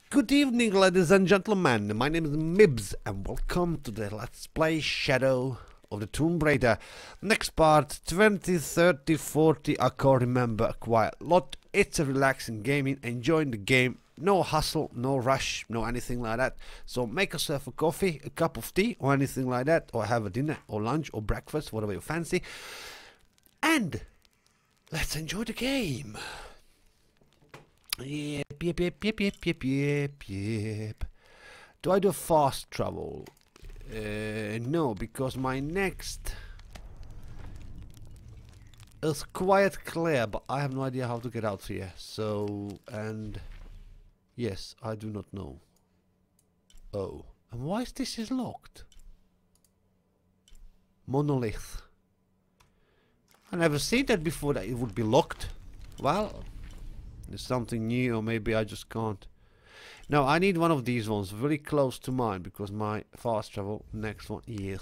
Good evening, ladies and gentlemen. My name is Mibs, and welcome to the Let's Play Shadow of the Tomb Raider. Next part, 20, 30, 40, I can't remember quite a lot. It's a relaxing gaming, enjoying the game. No hustle, no rush, no anything like that. So make yourself a coffee, a cup of tea, or anything like that, or have a dinner, or lunch, or breakfast, whatever you fancy. And let's enjoy the game. Yep. Do I do fast travel? No, because my next is quite clear, but I have no idea how to get out here. So, and yes, I do not know. Oh, and why is this locked? Monolith. I never seen that before, that it would be locked. Well, it's something new, or maybe I just can't. No, I need one of these ones very close to mine, because my fast travel next one is.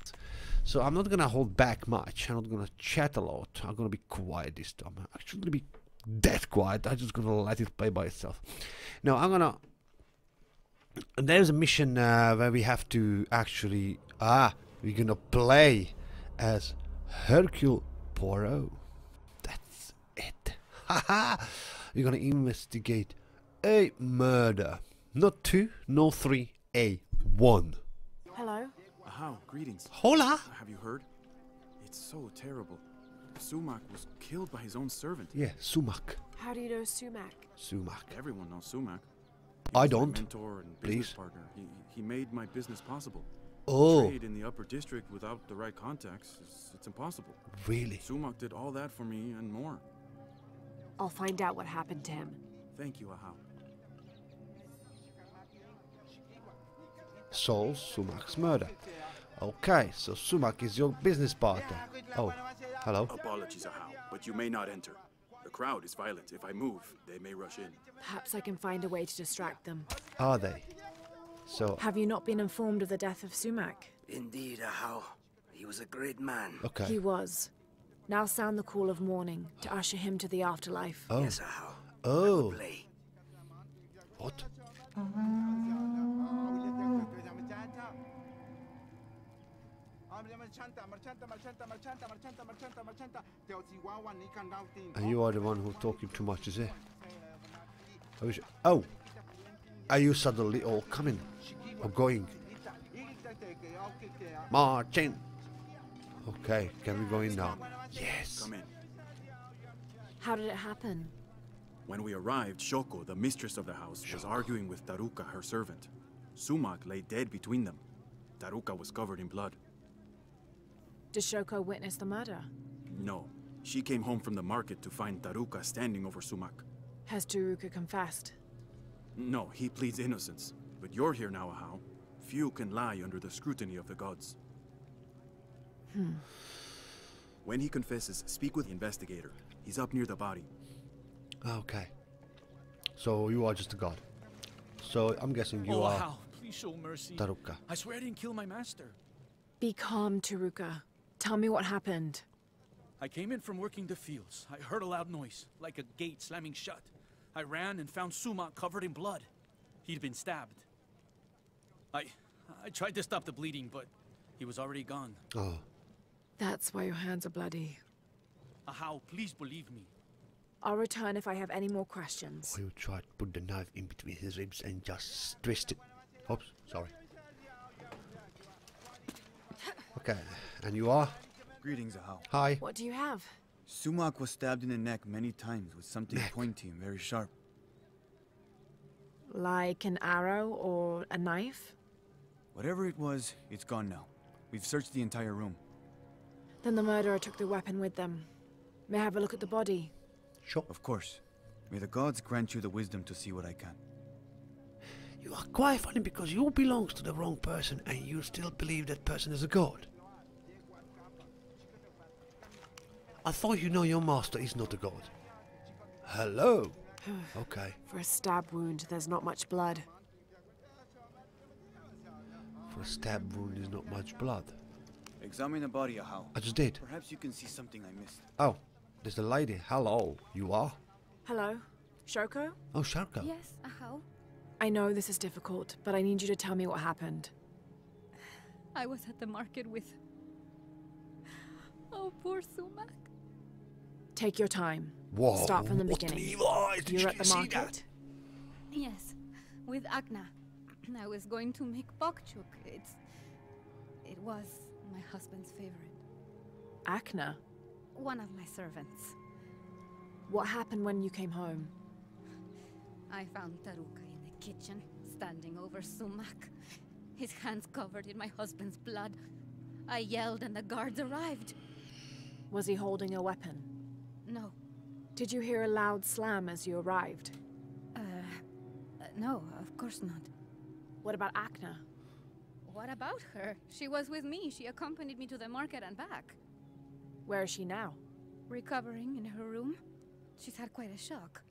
So I'm not gonna hold back much. I'm not gonna chat a lot. I'm gonna be quiet this time. I'm actually gonna be dead quiet. I'm just gonna let it play by itself. No, I'm gonna. There's a mission where we have to actually. We're gonna play as Hercule Poirot. That's it. Haha. We're gonna investigate a murder. Not 2, no 3, a 1. Hello. How? Greetings. Hola. Have you heard? It's so terrible. Sumaq was killed by his own servant. Yeah, Sumaq. How do you know Sumaq? Sumaq. Everyone knows Sumaq. I He was my don't. mentor and business Please. partner. He made my business possible. Oh, Trade in the upper district without the right contacts, it's impossible. really? Sumaq did all that for me and more. I'll find out what happened to him. Thank you, Ahau. Solves Sumaq's murder. Okay, so Sumaq is your business partner. Oh, hello. Apologies, Ahau, but you may not enter. The crowd is violent. If I move, they may rush in. Perhaps I can find a way to distract them. Are they? So, Have you not been informed of the death of Sumaq? Indeed, Ahau. He was a great man. okay. He was. Now sound the call of mourning to usher him to the afterlife. Oh, Yes, Ahau. oh, Play. what? And you are the one who's talking too much, is it? Oh, are you suddenly all coming or going? Marching. Okay, can we go in now? Yes. Come in. How did it happen? When we arrived, Shoko, the mistress of the house, was arguing with Taruka, her servant. Sumaq lay dead between them. Taruka was covered in blood. Did Shoko witness the murder? No. She came home from the market to find Taruka standing over Sumaq. Has Taruka confessed? No, he pleads innocence. But you're here now, Ahau. Few can lie under the scrutiny of the gods. When he confesses, speak with the investigator. He's up near the body. Okay. So you are just a god. So I'm guessing you are Ahau, please show mercy. Taruka. I swear I didn't kill my master. Be calm, Taruka. Tell me what happened. I came in from working the fields. I heard a loud noise, like a gate slamming shut. I ran and found Sumaq covered in blood. He'd been stabbed. I tried to stop the bleeding, but he was already gone. Oh, That's why your hands are bloody. Ahau, please believe me. I'll return if I have any more questions. you tried to put the knife in between his ribs and just twist it. Oops, sorry. Okay, and you are? Greetings, Ahau. Hi. What do you have? Sumaq was stabbed in the neck many times with something pointy and very sharp. Like an arrow or a knife? Whatever it was, it's gone now. We've searched the entire room. Then the murderer took the weapon with them. May I have a look at the body? Sure. Of course. May the gods grant you the wisdom to see what I can. You are quite funny because you belongs to the wrong person and you still believe that person is a god. I thought you know your master is not a god. Hello. Okay. For a stab wound, there's not much blood. For a stab wound is not much blood. Examine the body, Ahau. I just did. Perhaps you can see something I missed. Oh, there's the lady. Hello. You are? Hello? Shoko? Oh, Sharko. Yes, Ahau. I know this is difficult, but I need you to tell me what happened. I was at the market with... Oh, poor Sumaq. Take your time. Whoa! Start from the what beginning. evil eyes! Did You're you at the see market. that? Yes, with Akna. I was going to make bokchuk. It was my husband's favorite. Akna? One of my servants. What happened when you came home? I found Taruka in the kitchen, standing over Sumaq. His hands covered in my husband's blood. I yelled and the guards arrived. Was he holding a weapon? No. Did you hear a loud slam as you arrived? No, of course not. What about Akna? What about her? She was with me. She accompanied me to the market and back. Where is she now? Recovering in her room. She's had quite a shock.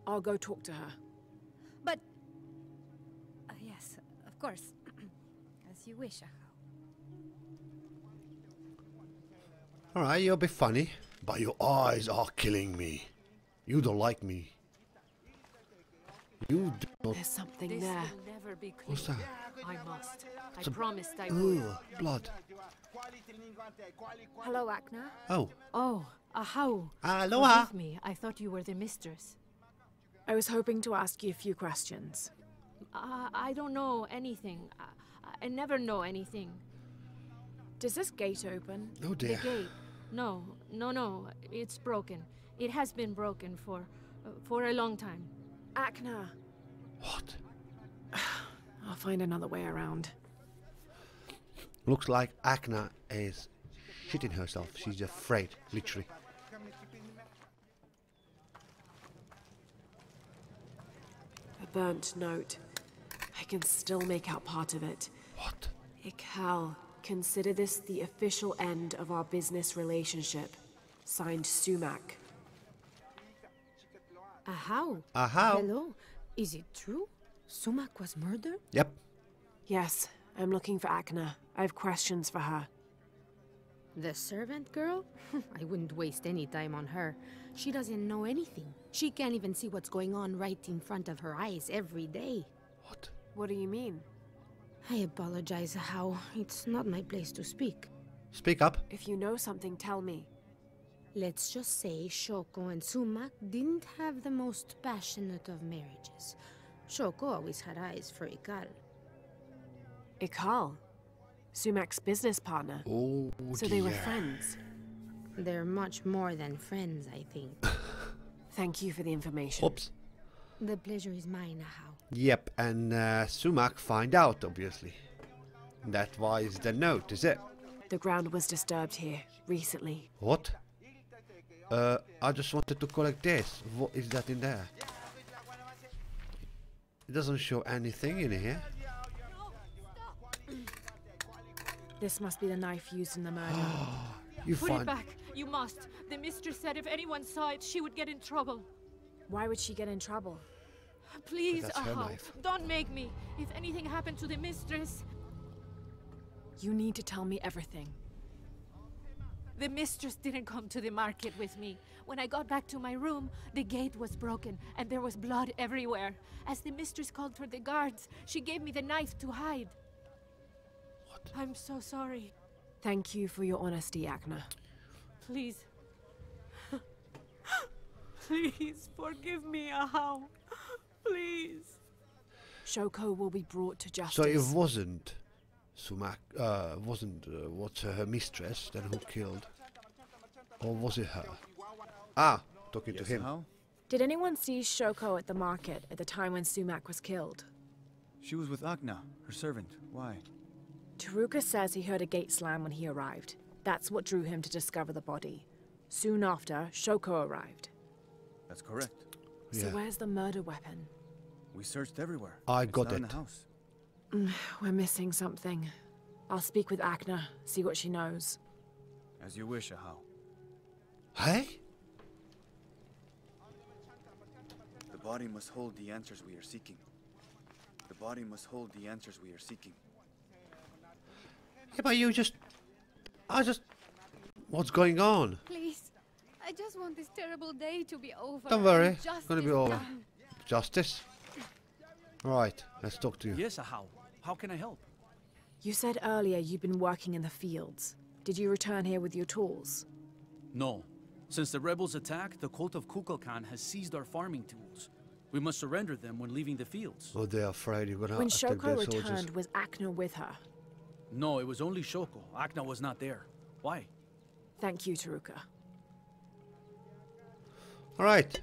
I'll go talk to her. But... yes, of course. As you wish, Ahau. Alright, you'll be funny. But your eyes are killing me. You don't like me. You do not... There's something This there. will never be clean. What's that? I must. I It's a- promised I would. Ugh, blood. Hello, Akna. Oh. Oh, Ahau. Aloha! Forgive me. I thought you were the mistress. I was hoping to ask you a few questions. I don't know anything. I never know anything. Does this gate open? Oh The dear. gate. No. It's broken. It has been broken for a long time. Akna. What? I'll find another way around. Looks like Akna is shitting herself. She's afraid, literally. A burnt note. I can still make out part of it. What? Ikal, consider this the official end of our business relationship. Signed, Sumaq. Ahau. Ahau. Hello. Is it true? Sumaq was murdered? Yep. Yes, I'm looking for Akna. I have questions for her. The servant girl? I wouldn't waste any time on her. She doesn't know anything. She can't even see what's going on right in front of her eyes every day. What? What do you mean? I apologize, Ahau. It's not my place to speak. Speak up. If you know something, tell me. Let's just say Shoko and Sumaq didn't have the most passionate of marriages. Shoko always had eyes for Ikal. Ikal? Sumaq's business partner. Oh So dear. they were friends. They're much more than friends, I think. Thank you for the information. Oops. The pleasure is mine, Ahau. Yep, and Sumaq find out, obviously. That was the note, is it? The ground was disturbed here, recently. What? I just wanted to collect this. What is that in there? It doesn't show anything in here. This must be the knife used in the murder. You Put it find... back. You must. The mistress said if anyone saw it, she would get in trouble. Why would she get in trouble? Please, That's her Ahau, knife. don't make me. If anything happened to the mistress... You need to tell me everything. The mistress didn't come to the market with me. When I got back to my room, the gate was broken and there was blood everywhere. As the mistress called for the guards, she gave me the knife to hide. What? I'm so sorry. Thank you for your honesty, Akna. Please. Please forgive me, Ahau. Please. Shoko will be brought to justice. So it wasn't Sumaq, what's her mistress, then who killed? Or was it her? Ah, talking to him. How? Did anyone see Shoko at the market at the time when Sumaq was killed? She was with Akna, her servant. Why? Taruka says he heard a gate slam when he arrived. That's what drew him to discover the body. Soon after, Shoko arrived. That's correct. So Yeah. where's the murder weapon? We searched everywhere. I It's got not in it. the house. We're missing something. I'll speak with Akna, see what she knows. As you wish, Ahau. Hey? The body must hold the answers we are seeking. The body must hold the answers we are seeking. Yeah, but you just... What's going on? Please. I just want this terrible day to be over. Don't worry, and it's gonna be justice over. done. Justice? Right, let's talk to you. Yes, how? How can I help? You said earlier you'd been working in the fields. Did you return here with your tools? No. Since the rebels attacked, the cult of Kukulkan has seized our farming tools. We must surrender them when leaving the fields. Oh, they're afraid you're gonna When attack Shoko their returned, soldiers. was Akna with her? No, it was only Shoko. Akna was not there. Why? Thank you, Taruka. Alright.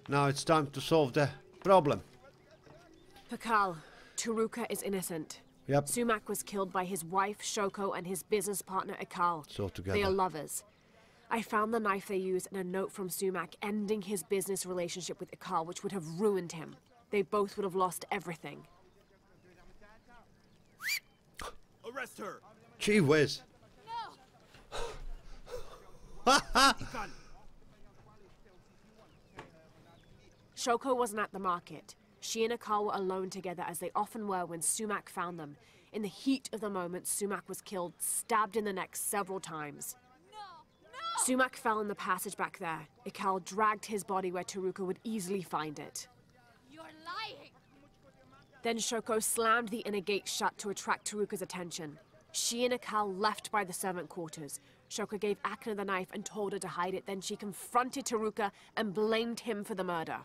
Now it's time to solve the problem. Pakal, Taruka is innocent. Yep. Sumaq was killed by his wife, Shoko, and his business partner, Akal. So together. They are lovers. I found the knife they used and a note from Sumaq ending his business relationship with Akal, which would have ruined him. They both would have lost everything. Arrest her! Gee whiz. Shoko wasn't at the market. She and Akal were alone together, as they often were when Sumaq found them. In the heat of the moment, Sumaq was killed, stabbed in the neck several times. Sumaq fell in the passage back there. Akal dragged his body where Taruka would easily find it. You're lying! Then Shoko slammed the inner gate shut to attract Taruka's attention. She and Akal left by the servant quarters. Shoko gave Akna the knife and told her to hide it. Then she confronted Taruka and blamed him for the murder.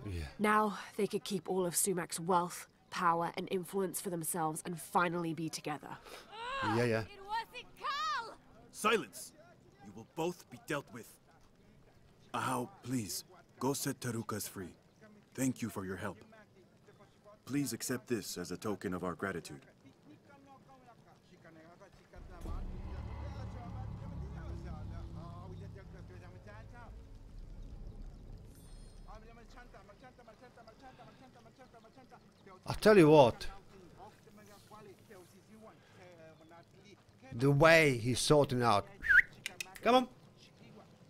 Yeah. Now they could keep all of Sumaq's wealth, power, and influence for themselves and finally be together. Yeah, yeah. It wasn't Cal! Silence! You will both be dealt with. Ahau, please, go set Tarukas free. Thank you for your help. Please accept this as a token of our gratitude. I'll tell you what. The way he's sorting out. Come on.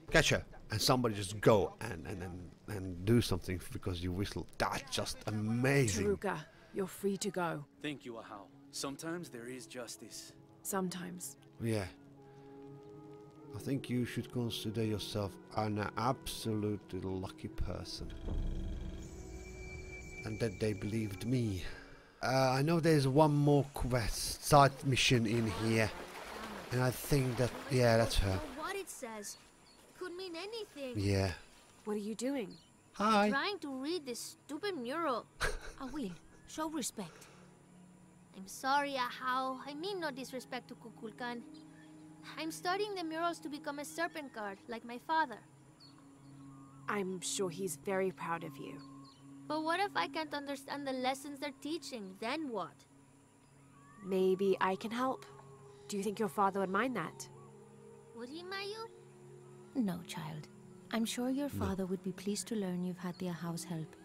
Catch her. And somebody just go and do something because you whistle. That's just amazing. Taruka, you're free to go. Thank you, Ahau. Sometimes there is justice. Sometimes. Yeah. I think you should consider yourself an absolutely lucky person. And that they believed me. I know there's one more quest, side mission in here. And I think that, yeah, that's her. What it says could mean anything. Yeah. What are you doing? Hi. Trying to read this stupid mural. I will. Show respect. I'm sorry, Ahau. I mean no disrespect to Kukulkan. I'm studying the murals to become a serpent guard, like my father. I'm sure he's very proud of you. But what if I can't understand the lessons they're teaching? Then what? Maybe I can help. Do you think your father would mind that? Would he, Mayu? No, child. I'm sure your father would be pleased to learn you've had the Ahau's help.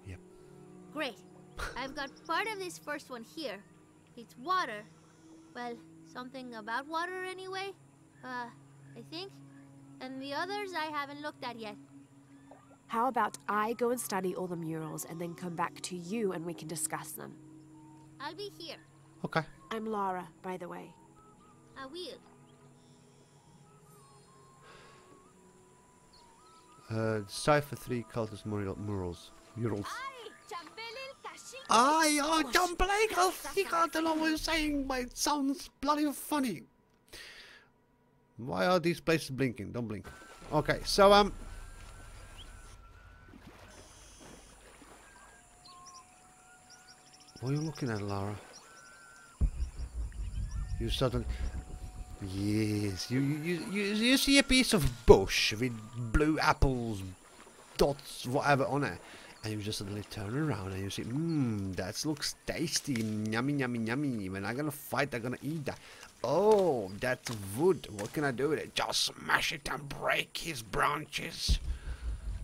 Yep. Great. I've got part of this first one here. It's water. Well, something about water anyway. I think. And the others I haven't looked at yet. How about I go and study all the murals and then come back to you and we can discuss them? I'll be here. Okay. I'm Lara, by the way. I will. Cypher 3 cultist murals. Aye, oh, John Blake, I don't know what you're saying, but it sounds bloody funny. Why are these places blinking? Don't blink. Okay, so, what are you looking at, Lara? You suddenly... Yes, you see a piece of bush with blue apples, dots, whatever on it, and you just suddenly turn around and you see, that looks tasty, yummy, yummy, yummy. When I'm gonna fight, I'm gonna eat that. Oh, that's wood. What can I do with it? Just smash it and break his branches,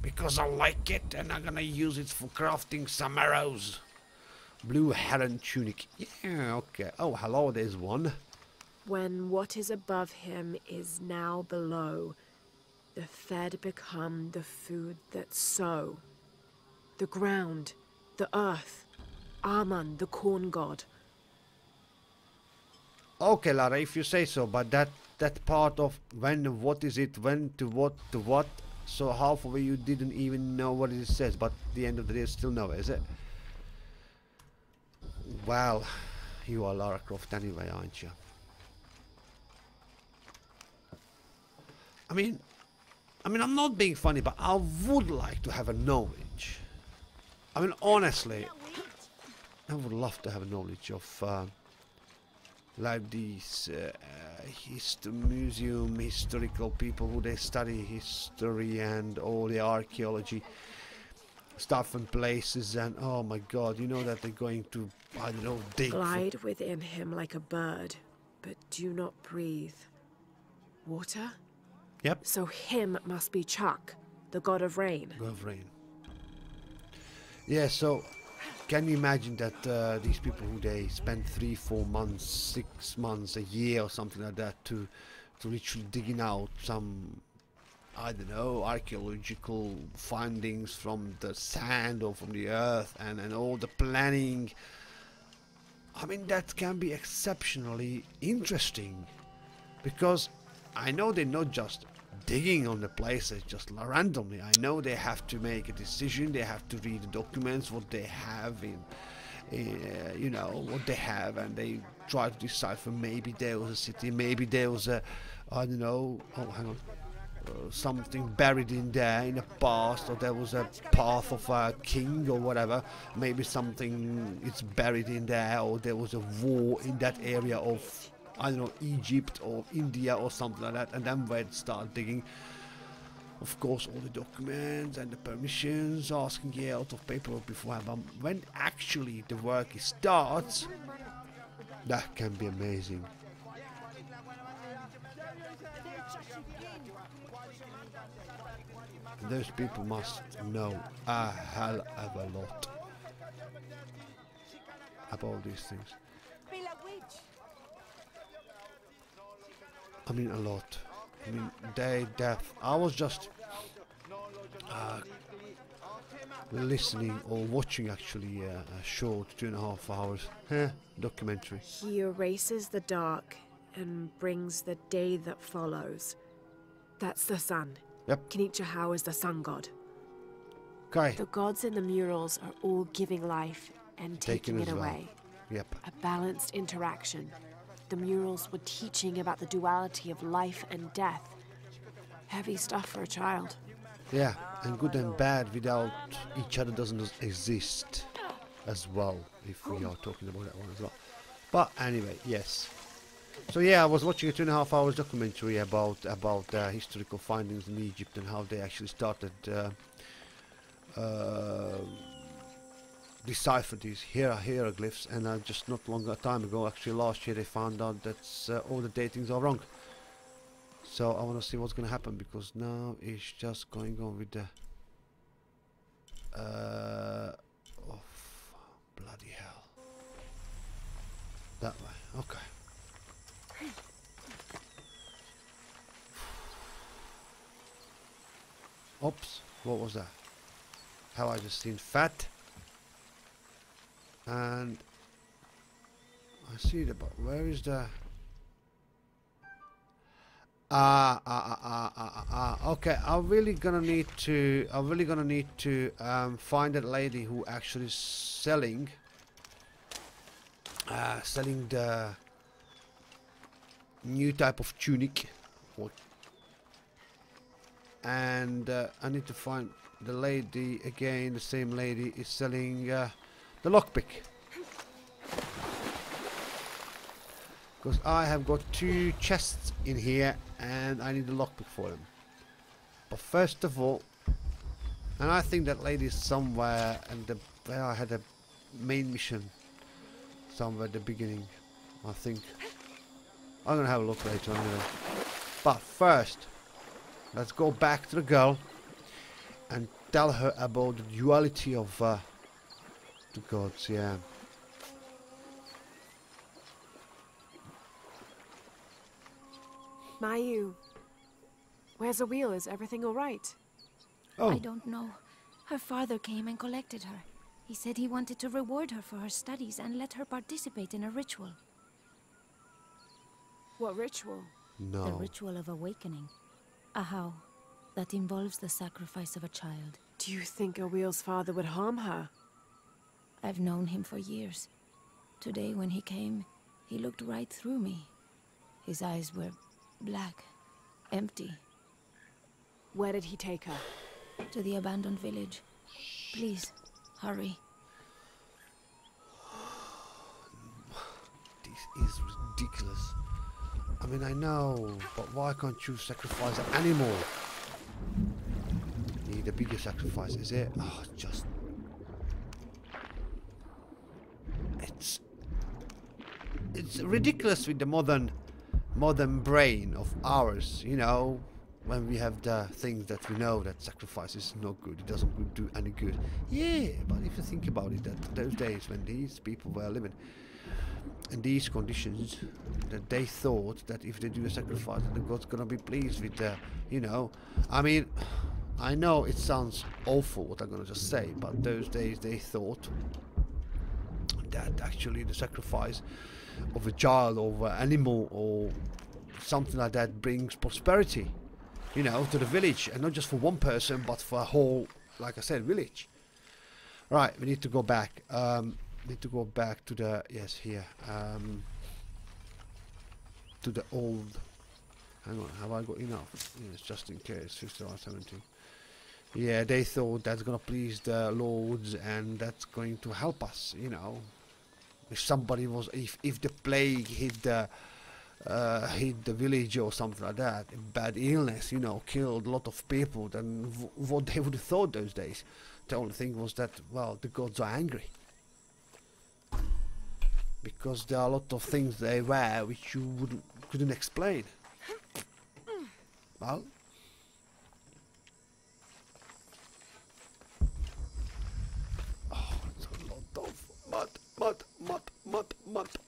because I like it, and I'm gonna use it for crafting some arrows. Blue heron tunic. Yeah, okay. Oh, hello, there's one. When what is above him is now below, the fed become the food that sow. The ground, the earth, Aman, the corn god. Okay, Lara, if you say so, but that part of when, what is it, when to what, so half of it you didn't even know what it says, but at the end of the day, still know, is it? Well, you are Lara Croft anyway, aren't you? I mean, I'm not being funny, but I would like to have a knowledge. I mean, honestly, I would love to have a knowledge of like these museum historical people who they study history and all the archaeology stuff and places, and oh my god, you know that they're going to, I don't know, dig. Glide within him like a bird, but do not breathe. Water? Yep. So him must be Chuck, the god of rain. God of rain. Yeah, so can you imagine that these people who they spend 3-4 months, 6 months, a year or something like that to literally digging out some, I don't know, archaeological findings from the sand or from the earth, and all the planning. I mean, that can be exceptionally interesting, because I know they're not just digging on the places just randomly. I know they have to make a decision, they have to read the documents, what they have you know, what they have, and they try to decipher maybe there was a city, maybe there was a, I don't know, oh hang on, something buried in there in the past, or there was a path of a king or whatever, maybe something is buried in there, or there was a war in that area of, I don't know, Egypt or India or something like that, and then we'd start digging. Of course, all the documents and the permissions, asking a lot of paperwork beforehand, but when actually the work starts, that can be amazing. Those people must know a hell of a lot about these things. I mean, a lot. I mean, death. I was just listening or watching actually a short 2.5 hours documentary. He erases the dark and brings the day that follows. That's the sun. Yep. Knichahau is the sun god. Okay. The gods in the murals are all giving life and taking it away. Yep. A balanced interaction. The murals were teaching about the duality of life and death. Heavy stuff for a child. Yeah, and good and bad without each other doesn't exist as well, if we are talking about that one as well. But anyway, yes. So yeah, I was watching a 2.5 hours documentary about historical findings in Egypt and how they actually started decipher these hieroglyphs, and just not long a time ago, actually last year, they found out that all the datings are wrong. So I want to see what's going to happen, because now it's just going on with the oh bloody hell, that way. Okay. Oops, what was that? How I just seen fat. And I see the, but where is the okay, I'm really gonna need to find that lady who actually is selling the new type of tunic, and I need to find the lady again. The same lady is selling the lockpick, because I have got 2 chests in here and I need a lockpick for them. But first of all, and I think that lady is somewhere, and where I had a main mission somewhere at the beginning, I think. I'm gonna have a look later on. But first, let's go back to the girl and tell her about the duality of the gods. Yeah. Mayu, where's the wheel? Is everything all right? I don't know. Her father came and collected her. He said he wanted to reward her for her studies and let her participate in a ritual. What ritual? No. The ritual of awakening. A how that involves the sacrifice of a child. Do you think Awil's father would harm her? I've known him for years. Today when he came, he looked right through me. His eyes were black, empty. Where did he take her? To the abandoned village. Please, hurry. This is ridiculous. I mean, I know, but why can't you sacrifice an animal? Need a bigger sacrifice, is it? Oh, just... It's ridiculous with the modern brain of ours, you know, when we have the things that we know that sacrifice is not good, it doesn't do any good. Yeah, but if you think about it, that those days when these people were living in these conditions, that they thought that if they do a sacrifice, that the God's gonna be pleased with the, you know, I mean, I know it sounds awful what I'm gonna just say, but those days they thought that actually the sacrifice of a child or an animal or something like that brings prosperity, you know, to the village, and not just for one person but for a whole, like I said, village. Right, we need to go back. Need to go back to the, yes, here, to the old, hang on, have I got enough? Yes, just in case. 50 or 17. Yeah, they thought that's gonna please the lords and that's going to help us, you know. If somebody was, if the plague hit the village or something like that, a bad illness, you know, killed a lot of people, then what they would have thought those days. The only thing was that, well, the gods are angry. Because there are a lot of things they wear which you couldn't explain. Well, oh, it's a lot of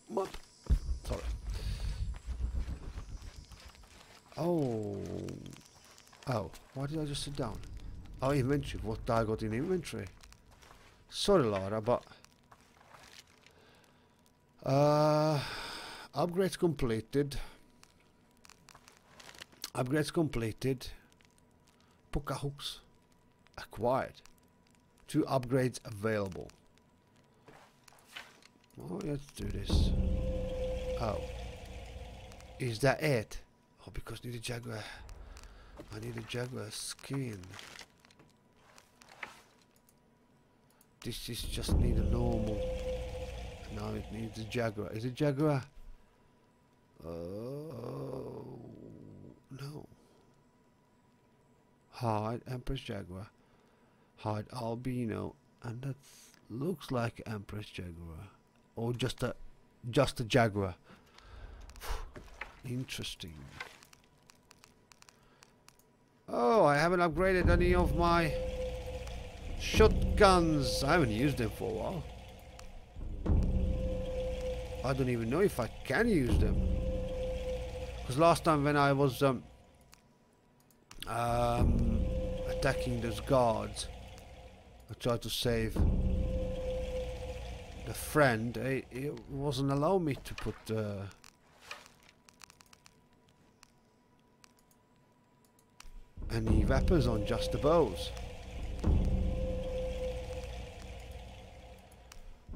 mud. Sorry. Oh, why did I just sit down? Oh, inventory. What I got in inventory? Sorry, Lara, but upgrades completed. Puka hooks acquired. 2 upgrades available. Oh, let's do this. Oh, is that it? Oh, because I need a jaguar. I need a jaguar skin. This is just need a normal. Now it needs a jaguar. Is it jaguar? Oh no. Hide Empress Jaguar. Hide albino, and that looks like Empress Jaguar, or just a jaguar. Interesting. Oh, I haven't upgraded any of my shotguns. I haven't used them for a while. I don't even know if I can use them. Because last time when I was attacking those guards, I tried to save the friend. It wasn't allowing me to put any weapons on, just the bows.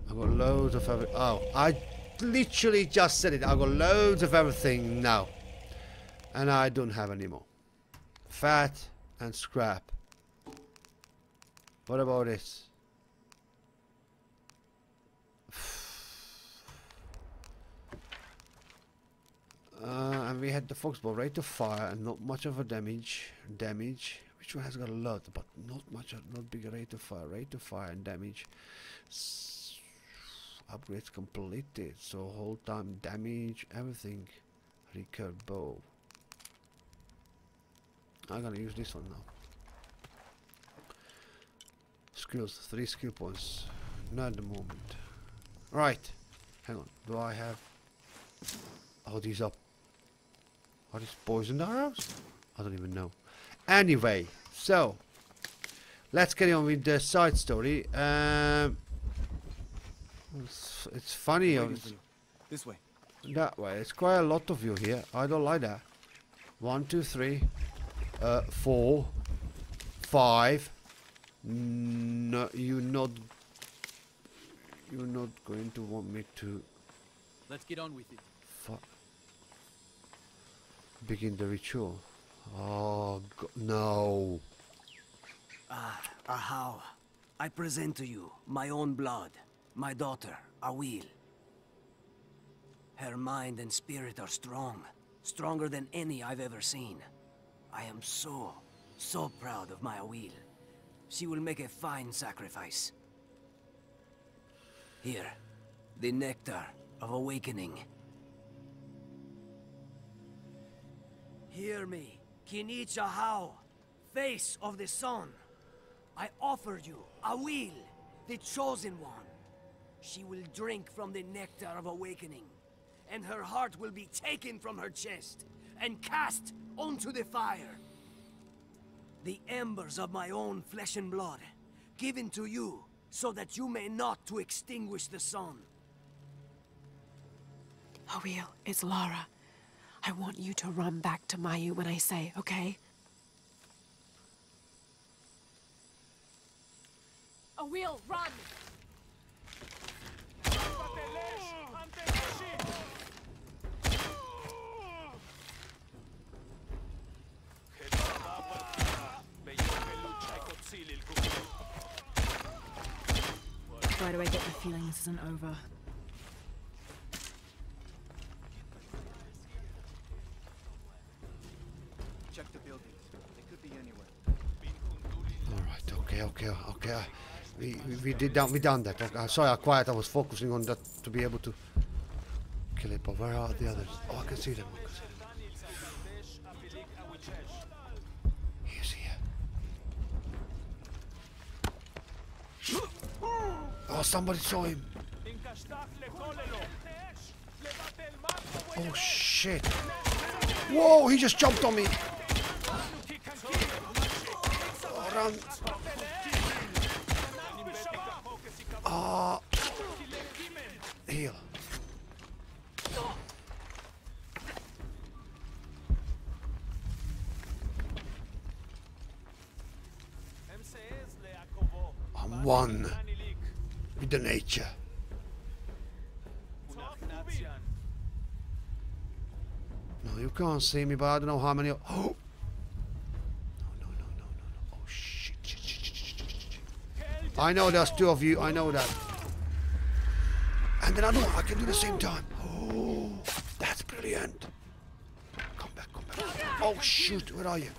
I've got loads of everything. Oh, I literally just said it. I've got loads of everything now. And I don't have any more. Fat and scrap. What about this? And we had the foxball, rate of fire and not much of a damage. Which one has got a lot, but not big rate of fire and damage. Upgrades completed, so whole time damage, everything. Recurve bow. I'm gonna use this one now. Skills, 3 skill points. Not at the moment. Right. Hang on. Do I have... Oh, these are these poisoned arrows? I don't even know. Anyway, so let's carry on with the side story. It's funny. This way. That way. It's quite a lot of you here. I don't like that. 1, 2, 3, 4, 5. No, you not. You're not going to want me to Let's get on with it. begin the ritual. Oh, no. Ahau, I present to you my own blood, my daughter, Awil. Her mind and spirit are strong, stronger than any I've ever seen. I am so proud of my Awil. She will make a fine sacrifice. Here, the nectar of awakening. Hear me, Kinich Ahau, face of the sun. I offer you Awil, the chosen one. She will drink from the nectar of awakening, and her heart will be taken from her chest and cast onto the fire. The embers of my own flesh and blood, given to you, so that you may not to extinguish the sun. Awil, it's Lara. I want you to run back to Mayu when I say, okay? Awil, run! Why do I get the feeling this isn't over? Check the buildings. They could be anywhere. Alright, okay. We done that. Okay, I'm sorry, I was focusing on that to be able to kill it, but where are the others? Oh, I can see them. He's here. Oh, somebody saw him. Oh shit. Whoa, he just jumped on me. Oh, run. Heal. I'm one with the nature. No, you can't see me, but I don't know how many. Oh! No. Oh, shit. I know there's two of you, I know that. And then I can do the same time. Oh, that's brilliant. Come back. Oh, shoot, where are you?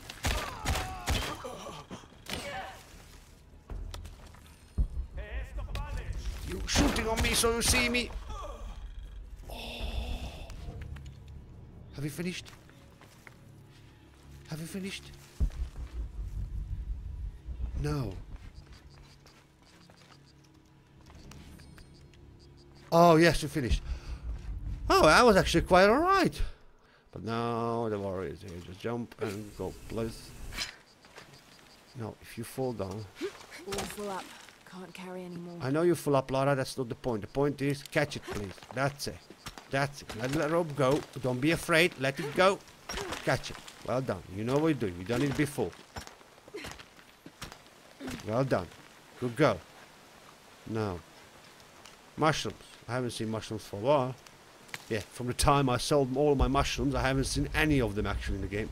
You shooting on me so you see me. Oh. Have you finished? No. Oh, yes, you finished. Oh, that was actually quite alright. But now the warrior is here. Just jump and go, please. No, if you fall down. All full up. Can't carry anymore. I know you full up, Lara. That's not the point. The point is, catch it, please. That's it. Let the rope go. Don't be afraid. Let it go. Catch it. Well done. You know what you're doing. You've done it before. Well done. Good girl. Now, mushrooms. I haven't seen mushrooms for a while. Yeah, from the time I sold all my mushrooms, I haven't seen any of them actually in the game.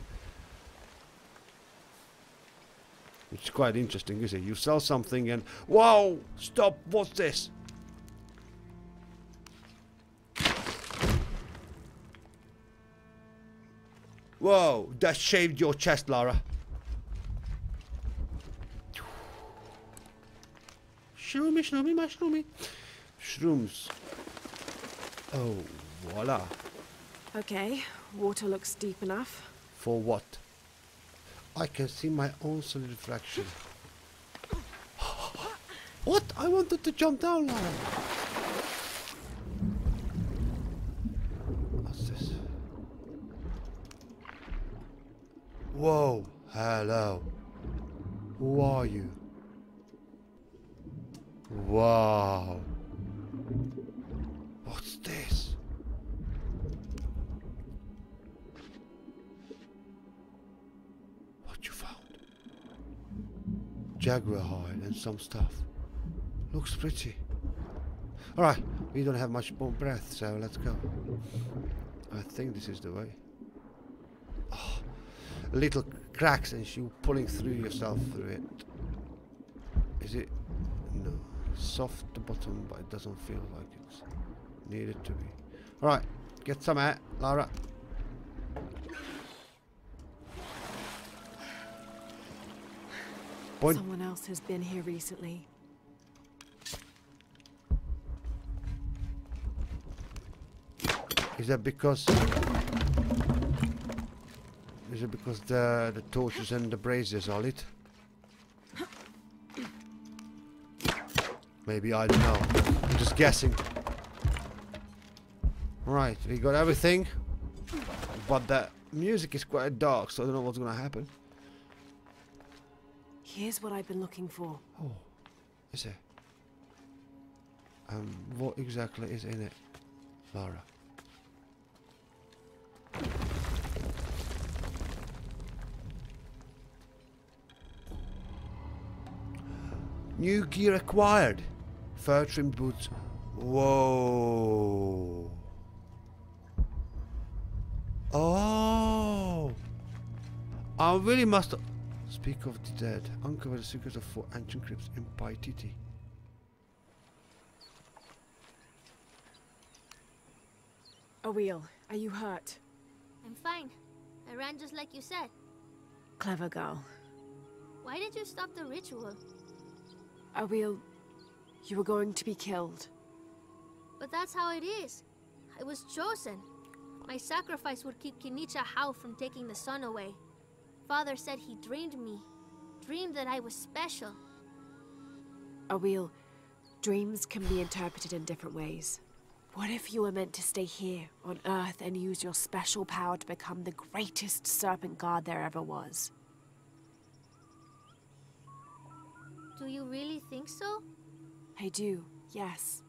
Which is quite interesting, isn't it? You sell something and... Whoa! Stop! What's this? Whoa! That shaved your chest, Lara. Shroomy. Shrooms. Oh, voila. Okay, water looks deep enough. For what? I can see my own solid reflection. What? I wanted to jump down, Lara. What's this? Whoa. Hello. Who are you? Wow. What's this? What you found? Jaguar hide and some stuff. Looks pretty. Alright, we don't have much more breath, so let's go. I think this is the way. Oh, little cracks and you pulling through yourself through it. Is it? No. Soft at the bottom, but it doesn't feel like it's needed to be. Alright, get some air, Lara. Point. Someone else has been here recently. Is that because the torches and the braziers are lit? Maybe, I don't know. I'm just guessing. Right, we got everything. But the music is quite dark, so I don't know what's gonna happen. Here's what I've been looking for. Oh, is it? What exactly is in it, Lara? New gear acquired. Fur trimmed boots. Whoa. Oh. I really must. Speak of the dead. Uncover the secrets of 4 ancient crypts in Paititi. Awil, are you hurt? I'm fine. I ran just like you said. Clever girl. Why did you stop the ritual? Awil, you were going to be killed. But that's how it is. I was chosen. My sacrifice would keep Kinicha Hau from taking the sun away. Father said he dreamed me. Dreamed that I was special. Awil, dreams can be interpreted in different ways. What if you were meant to stay here on Earth and use your special power to become the greatest serpent god there ever was? Do you really think so? I do, yes.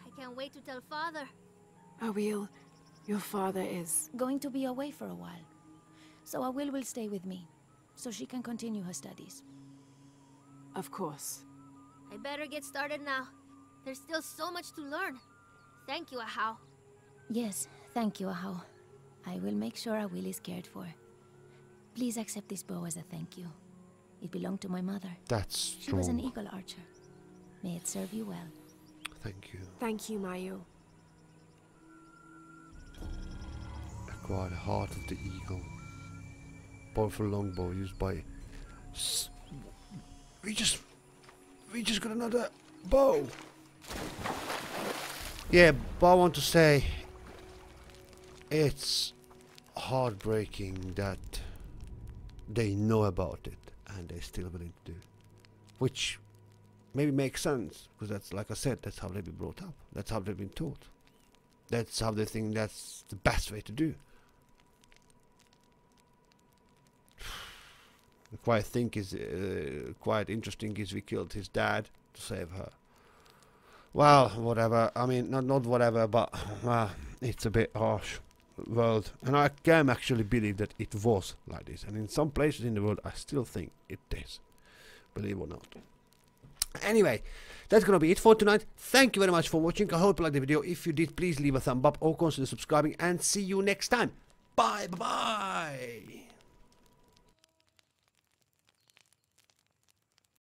I can't wait to tell Father. Awil, your father is... Going to be away for a while. So Awil will stay with me, so she can continue her studies. Of course. I better get started now. There's still so much to learn. Thank you, Ahau. Yes, thank you, Ahau. I will make sure Awil is cared for. Please accept this bow as a thank you. It belonged to my mother. That's She strong. was an eagle archer. May it serve you well. Thank you. Thank you, Mayu. Acquired heart of the eagle. Powerful longbow used by... We just got another bow. Yeah, but I want to say it's heartbreaking that they know about it and they're still willing to do it. Which maybe makes sense, because that's, like I said, that's how they've been brought up. That's how they've been taught. That's how they think that's the best way to do. Quite interesting is we killed his dad to save her. Well, whatever. I mean, not whatever, but it's a bit harsh world, and I can actually believe that it was like this. And in some places in the world, I still think it is, believe it or not. Anyway, that's gonna be it for tonight. Thank you very much for watching. I hope you liked the video. If you did, please leave a thumb up or consider subscribing, and see you next time. Bye bye.